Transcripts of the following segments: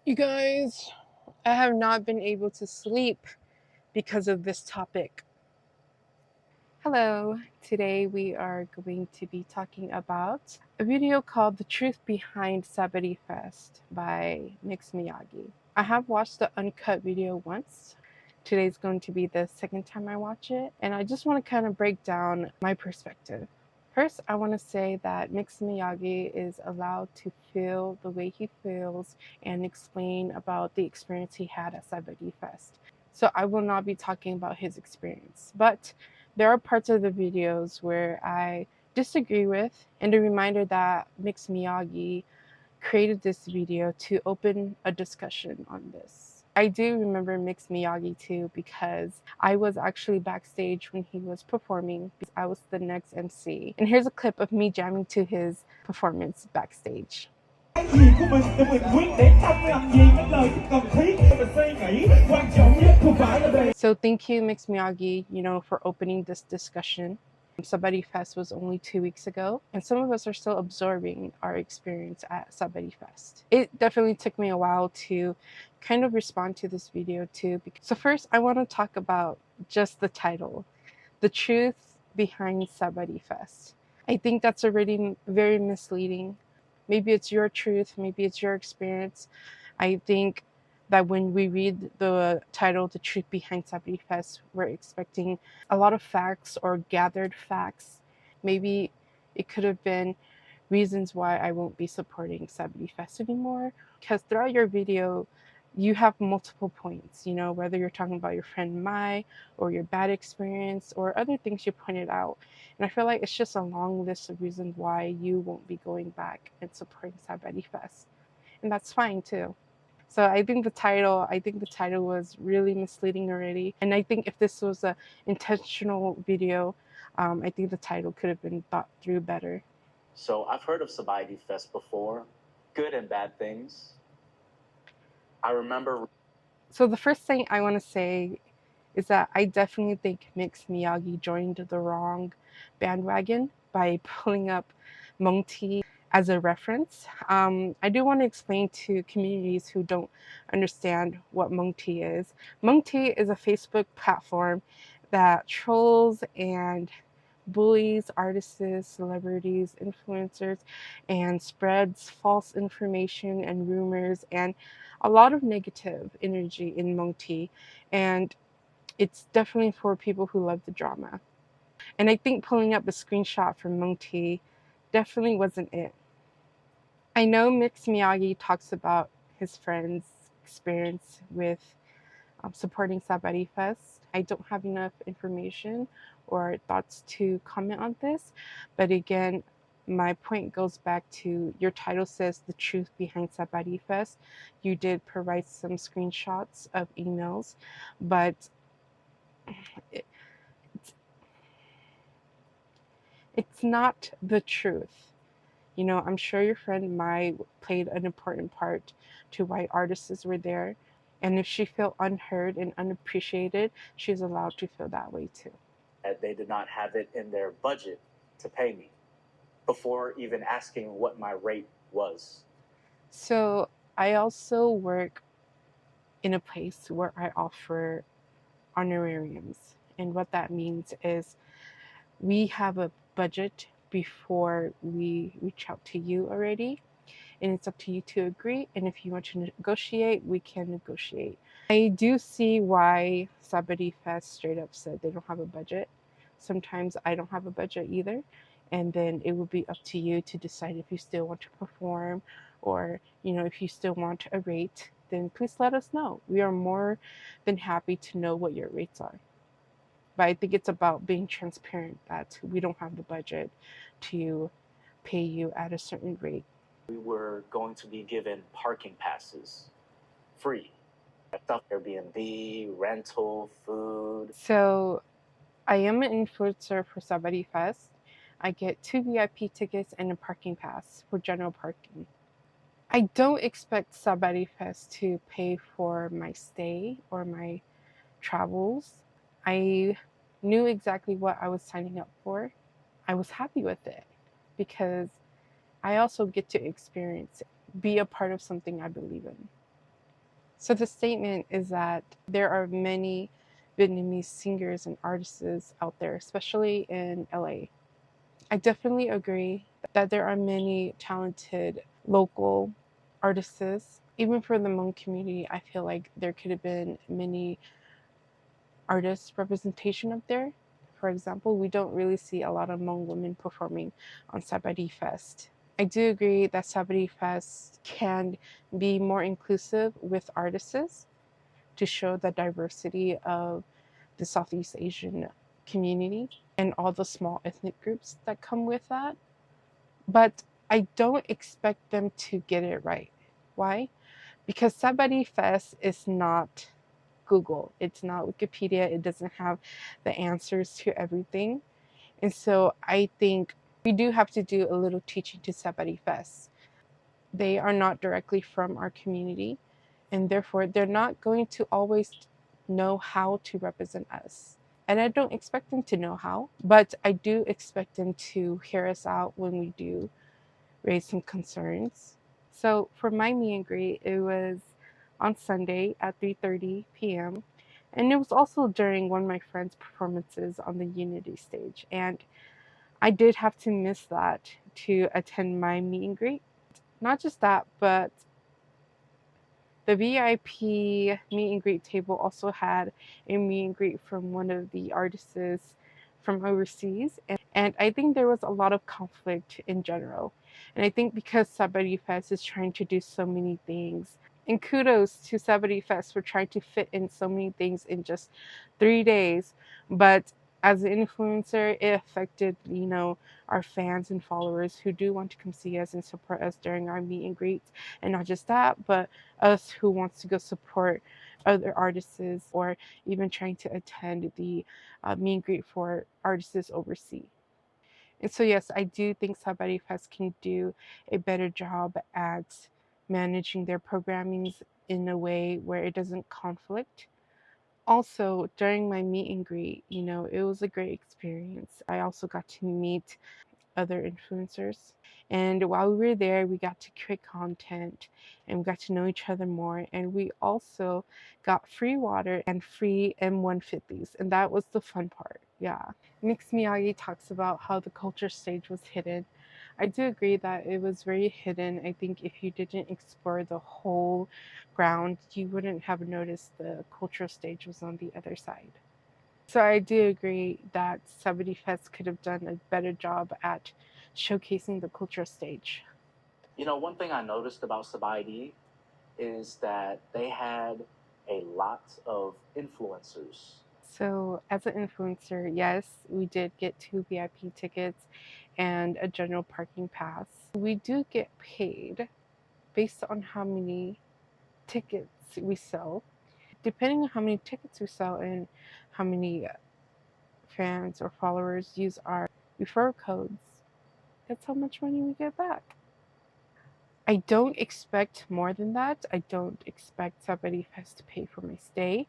You guys, I have not been able to sleep because of this topic. Hello, today we are going to be talking about a video called The Truth Behind Sabaidee Fest by Mixed Miyagi. I have watched the uncut video once. Today's going to be the second time I watch it, and I just want to kind of break down my perspective. First, I want to say that Mixed Miyagi is allowed to feel the way he feels and explain about the experience he had at Sabaidee Fest. So I will not be talking about his experience, but there are parts of the videos where I disagree with, and a reminder that Mixed Miyagi created this video to open a discussion on this. I do remember Mixed Miyagi too because I was actually backstage when he was performing because I was the next MC. And here's a clip of me jamming to his performance backstage. So thank you, Mixed Miyagi, for opening this discussion. Sabaidee Fest was only 2 weeks ago, and some of us are still absorbing our experience at Sabaidee Fest. It definitely took me a while to kind of respond to this video too. So first, I want to talk about just the title, The Truth Behind Sabaidee Fest. I think that's already very misleading. Maybe it's your truth, maybe it's your experience. I think that when we read the title, The Truth Behind Sabaidee Fest, we're expecting a lot of facts or gathered facts. Maybe it could have been reasons why I won't be supporting Sabaidee Fest anymore. Because throughout your video, you have multiple points, whether you're talking about your friend Mai or your bad experience or other things you pointed out. And I feel like it's just a long list of reasons why you won't be going back and supporting Sabaidee Fest. And that's fine too. So I think the title was really misleading already. And I think if this was an intentional video, I think the title could have been thought through better. So I've heard of Sabaidee Fest before, good and bad things. I remember. So the first thing I want to say is that I definitely think Mixed Miyagi joined the wrong bandwagon by pulling up Hmong Tea as a reference. I do want to explain to communities who don't understand what Hmong Tea is. Hmong Tea is a Facebook platform that trolls and bullies artists, celebrities, influencers, and spreads false information and rumors and a lot of negative energy in Hmong Tea. And it's definitely for people who love the drama. And I think pulling up a screenshot from Hmong Tea definitely wasn't it. I know Mix Miyagi talks about his friend's experience with supporting Sabaidee Fest. I don't have enough information or thoughts to comment on this, but again, my point goes back to your title says The Truth Behind Sabaidee Fest. You did provide some screenshots of emails, but it's not the truth. I'm sure your friend Mai played an important part to why artists were there. And if she felt unheard and unappreciated, she's allowed to feel that way too. They did not have it in their budget to pay me before even asking what my rate was. So I also work in a place where I offer honorariums. And what that means is we have a budget before we reach out to you already. And it's up to you to agree. And if you want to negotiate, we can negotiate. I do see why Sabaidee Fest straight up said they don't have a budget. Sometimes I don't have a budget either. And then it will be up to you to decide if you still want to perform or, if you still want a rate, then please let us know. We are more than happy to know what your rates are. But I think it's about being transparent that we don't have the budget to pay you at a certain rate. We were going to be given parking passes, free. Stuff, Airbnb, rental, food. So I am an influencer for Sabaidee Fest. I get 2 VIP tickets and a parking pass for general parking. I don't expect Sabaidee Fest to pay for my stay or my travels. I knew exactly what I was signing up for. I was happy with it because I also get to experience, be a part of something I believe in. So the statement is that there are many Vietnamese singers and artists out there, especially in LA. I definitely agree that there are many talented local artists. Even for the Hmong community, I feel like there could have been many artist representation up there. For example, we don't really see a lot of Hmong women performing on Sabaidee Fest. I do agree that Sabaidee Fest can be more inclusive with artists to show the diversity of the Southeast Asian community and all the small ethnic groups that come with that. But I don't expect them to get it right. Why? Because Sabaidee Fest is not Google. It's not Wikipedia. It doesn't have the answers to everything. And so I think we do have to do a little teaching to Sabaidee Fest. They are not directly from our community, and therefore they're not going to always know how to represent us. And I don't expect them to know how, but I do expect them to hear us out when we do raise some concerns. So for my meet and greet, it was on Sunday at 3:30 p.m. And it was also during one of my friends' performances on the Unity stage. And I did have to miss that to attend my meet and greet. Not just that, but the VIP meet and greet table also had a meet and greet from one of the artists from overseas. And I think there was a lot of conflict in general. And I think because Sabaidee Fest is trying to do so many things, and kudos to Sabaidee Fest for trying to fit in so many things in just 3 days. But as an influencer, it affected, our fans and followers who do want to come see us and support us during our meet and greets. And not just that, but us who wants to go support other artists or even trying to attend the meet and greet for artists overseas. And so, yes, I do think Sabaidee Fest can do a better job at managing their programmings in a way where it doesn't conflict. Also, during my meet and greet, it was a great experience. I also got to meet other influencers. And while we were there, we got to create content and we got to know each other more. And we also got free water and free M150s. And that was the fun part. Yeah. Mixed Miyagi talks about how the culture stage was hidden. I do agree that it was very hidden. I think if you didn't explore the whole ground, you wouldn't have noticed the cultural stage was on the other side. So I do agree that Sabaidee Fest could have done a better job at showcasing the cultural stage. One thing I noticed about Sabaidee is that they had a lot of influencers. So as an influencer, yes, we did get 2 VIP tickets and a general parking pass. We do get paid based on how many tickets we sell. Depending on how many tickets we sell and how many fans or followers use our referral codes, that's how much money we get back. I don't expect more than that. I don't expect somebody has to pay for my stay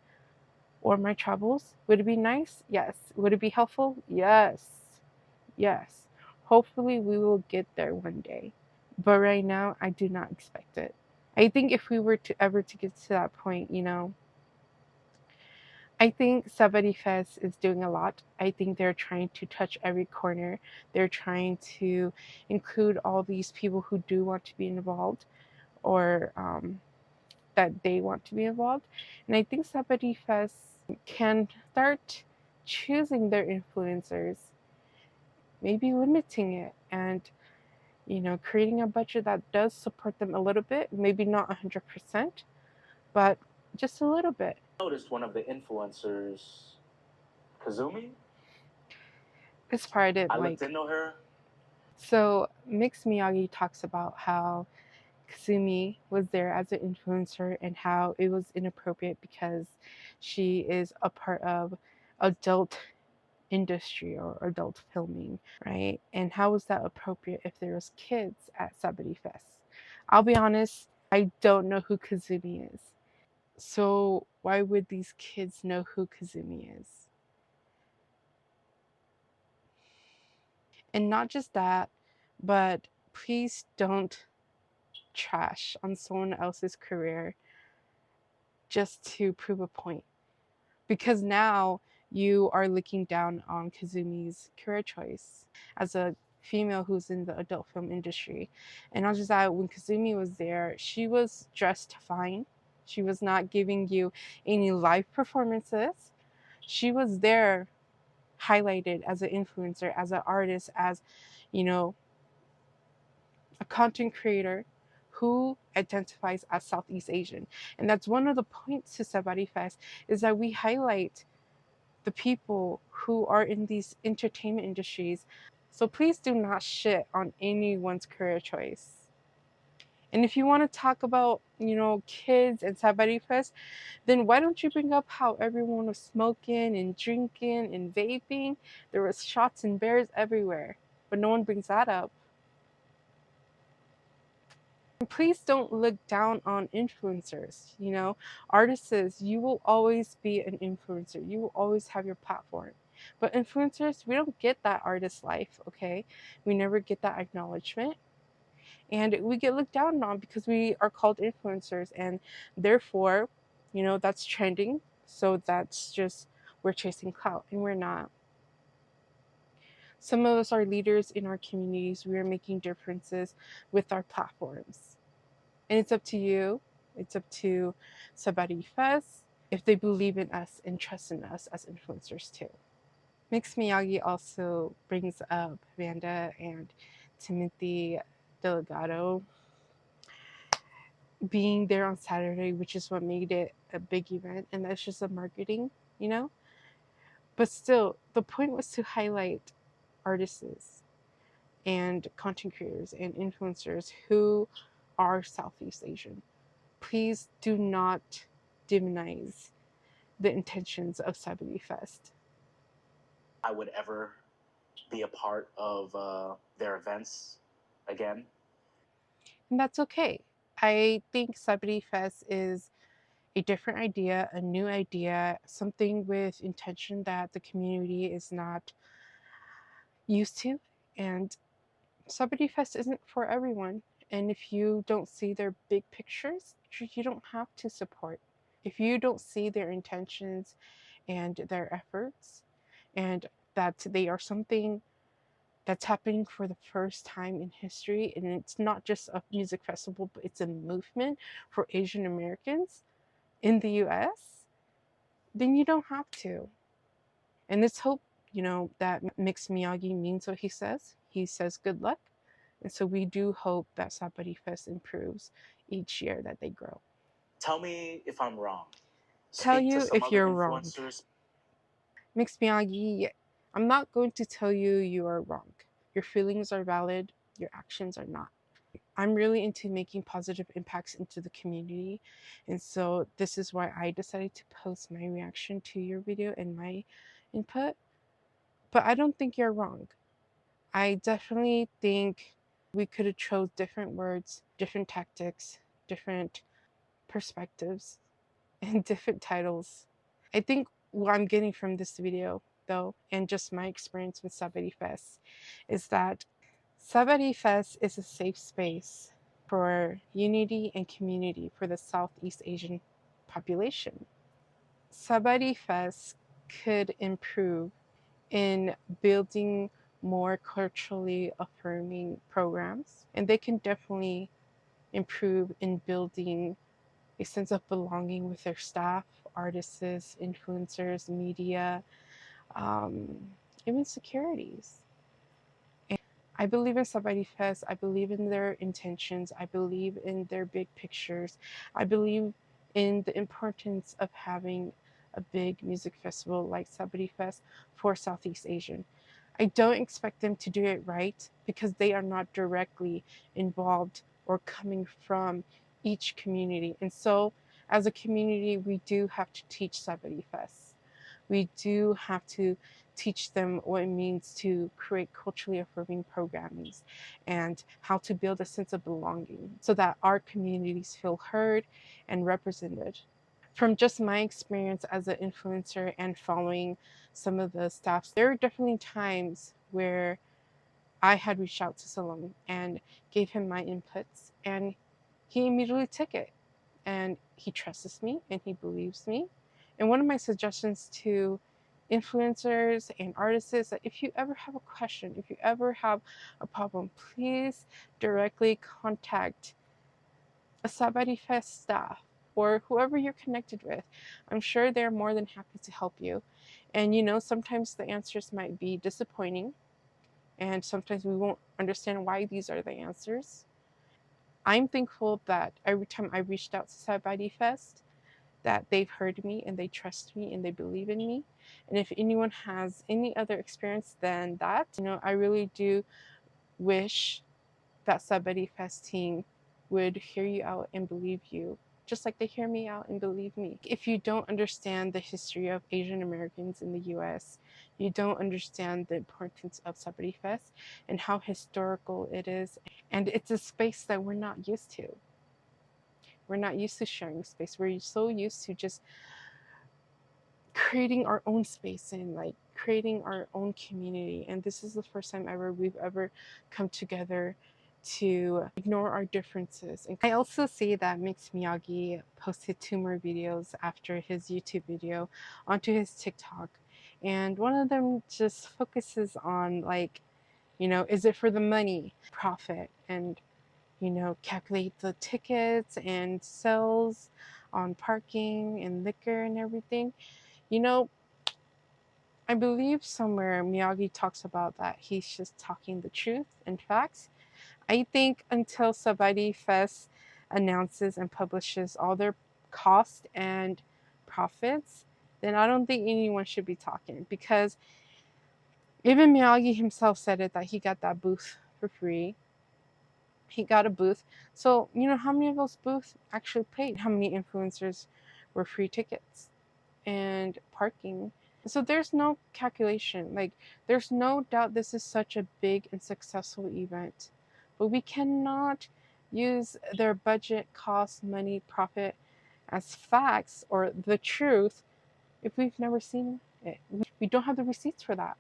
or my travels. Would it be nice? Yes. Would it be helpful? Yes. Yes. Hopefully, we will get there one day. But right now, I do not expect it. I think if we were to ever to get to that point, I think Sabaidee Fest is doing a lot. I think they're trying to touch every corner. They're trying to include all these people who do want to be involved or that they want to be involved. And I think Sabaidee Fest can start choosing their influencers, maybe limiting it and creating a budget that does support them a little bit, maybe not 100%, but just a little bit. I noticed one of the influencers, Kazumi. This part I didn't I like. looked into her. So Mixed Miyagi talks about how Kasumi was there as an influencer and how it was inappropriate because she is a part of adult industry or adult filming, right? And how was that appropriate if there was kids at Sabaidee Fest? I'll be honest, I don't know who Kazumi is. So why would these kids know who Kazumi is? And not just that, but please don't trash on someone else's career just to prove a point. Because now you are looking down on Kazumi's career choice as a female who's in the adult film industry. And not just that, when Kazumi was there, she was dressed fine. She was not giving you any live performances. She was there highlighted as an influencer, as an artist, as, you know, a content creator who identifies as Southeast Asian. And that's one of the points to Sabaidee Fest, is that we highlight the people who are in these entertainment industries. So please do not shit on anyone's career choice. And if you want to talk about, kids and Sabaidee Fest, then why don't you bring up how everyone was smoking and drinking and vaping? There was shots and bears everywhere, but no one brings that up. And please don't look down on influencers. Artists, you will always be an influencer. You will always have your platform. But influencers, we don't get that artist life, okay? We never get that acknowledgement. And we get looked down on because we are called influencers. And therefore, that's trending. So that's just, we're chasing clout, and we're not. Some of us are leaders in our communities. We are making differences with our platforms. And it's up to you. It's up to Sabaidee Fest if they believe in us and trust in us as influencers too. Mixed Miyagi also brings up Vanda and Timothy Delgado being there on Saturday, which is what made it a big event. And that's just a marketing, you know? But still, the point was to highlight artists and content creators and influencers who are Southeast Asian. Please do not demonize the intentions of Sabaidee Fest. I would ever be a part of their events again. And that's okay. I think Sabaidee Fest is a different idea, a new idea, something with intention that the community is not used to. And Sabaidee Fest isn't for everyone. And if you don't see their big pictures, you don't have to support. If you don't see their intentions and their efforts, and that they are something that's happening for the first time in history, and it's not just a music festival, but it's a movement for Asian Americans in the US, then you don't have to. And let's hope, that Mixed Miyagi means what he says. He says good luck. And so we do hope that Sabaidee Fest improves each year that they grow. Tell me if I'm wrong. Tell Speak to you some if other you're wrong. influencers. Mixed Miyagi, I'm not going to tell you you are wrong. Your feelings are valid, your actions are not. I'm really into making positive impacts into the community. And so this is why I decided to post my reaction to your video and my input. But I don't think you're wrong. I definitely think we could have chose different words, different tactics, different perspectives, and different titles. I think what I'm getting from this video, though, and just my experience with Sabaidee Fest, is that Sabaidee Fest is a safe space for unity and community for the Southeast Asian population. Sabaidee Fest could improve in building more culturally affirming programs, and they can definitely improve in building a sense of belonging with their staff, artists, influencers, media, um, even securities. And I believe in Sabaidee Fest. I believe in their intentions. I believe in their big pictures. I believe in the importance of having a big music festival like Sabaidee Fest for Southeast Asian. I don't expect them to do it right because they are not directly involved or coming from each community. And so, as a community, we do have to teach Sabaidee Fest. We do have to teach them what it means to create culturally affirming programming and how to build a sense of belonging so that our communities feel heard and represented. From just my experience as an influencer and following some of the staffs, there are definitely times where I had reached out to Salome and gave him my inputs, and he immediately took it and he trusts me and he believes me. And one of my suggestions to influencers and artists is that if you ever have a question, if you ever have a problem, please directly contact a Sabaidee Fest staff or whoever you're connected with. I'm sure they're more than happy to help you. And sometimes the answers might be disappointing, and sometimes we won't understand why these are the answers. I'm thankful that every time I reached out to Sabaidee Fest, that they've heard me and they trust me and they believe in me. And if anyone has any other experience than that, I really do wish that Sabaidee Fest team would hear you out and believe you, just like they hear me out and believe me. If you don't understand the history of Asian Americans in the US, you don't understand the importance of Sabaidee Fest and how historical it is. And it's a space that we're not used to. We're not used to sharing space. We're so used to just creating our own space and like creating our own community. And this is the first time ever we've ever come together to ignore our differences. And I also see that Mixed Miyagi posted 2 more videos after his YouTube video onto his TikTok. And one of them just focuses on like, is it for the money, profit, and calculate the tickets and sales on parking and liquor and everything. I believe somewhere Miyagi talks about that he's just talking the truth and facts. I think until Sabaidee Fest announces and publishes all their cost and profits, then I don't think anyone should be talking, because even Miyagi himself said it, that he got that booth for free. He got a booth. So, how many of those booths actually paid? How many influencers were free tickets and parking? So there's no calculation. Like, there's no doubt this is such a big and successful event. But we cannot use their budget, cost, money, profit as facts or the truth if we've never seen it. We don't have the receipts for that.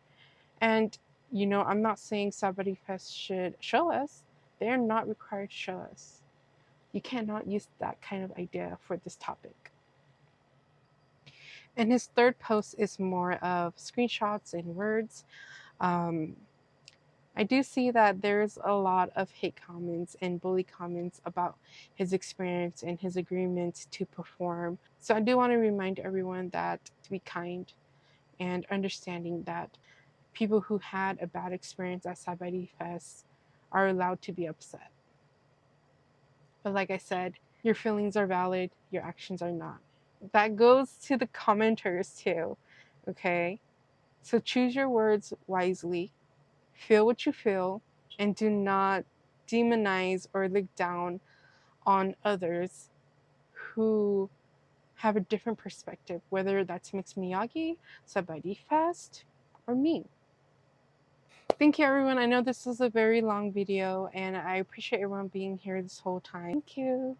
And, I'm not saying Sabaidee Fest should show us. They are not required to show us. You cannot use that kind of idea for this topic. And his third post is more of screenshots and words. I do see that there's a lot of hate comments and bully comments about his experience and his agreement to perform. So I do want to remind everyone that to be kind and understanding, that people who had a bad experience at Sabaidee Fest are allowed to be upset. But like I said, your feelings are valid, your actions are not. That goes to the commenters too, okay? So choose your words wisely, feel what you feel, and do not demonize or look down on others who have a different perspective, whether that's Mixed Miyagi, Sabaidee Fest, or me. Thank you, everyone. I know this is a very long video, and I appreciate everyone being here this whole time. Thank you.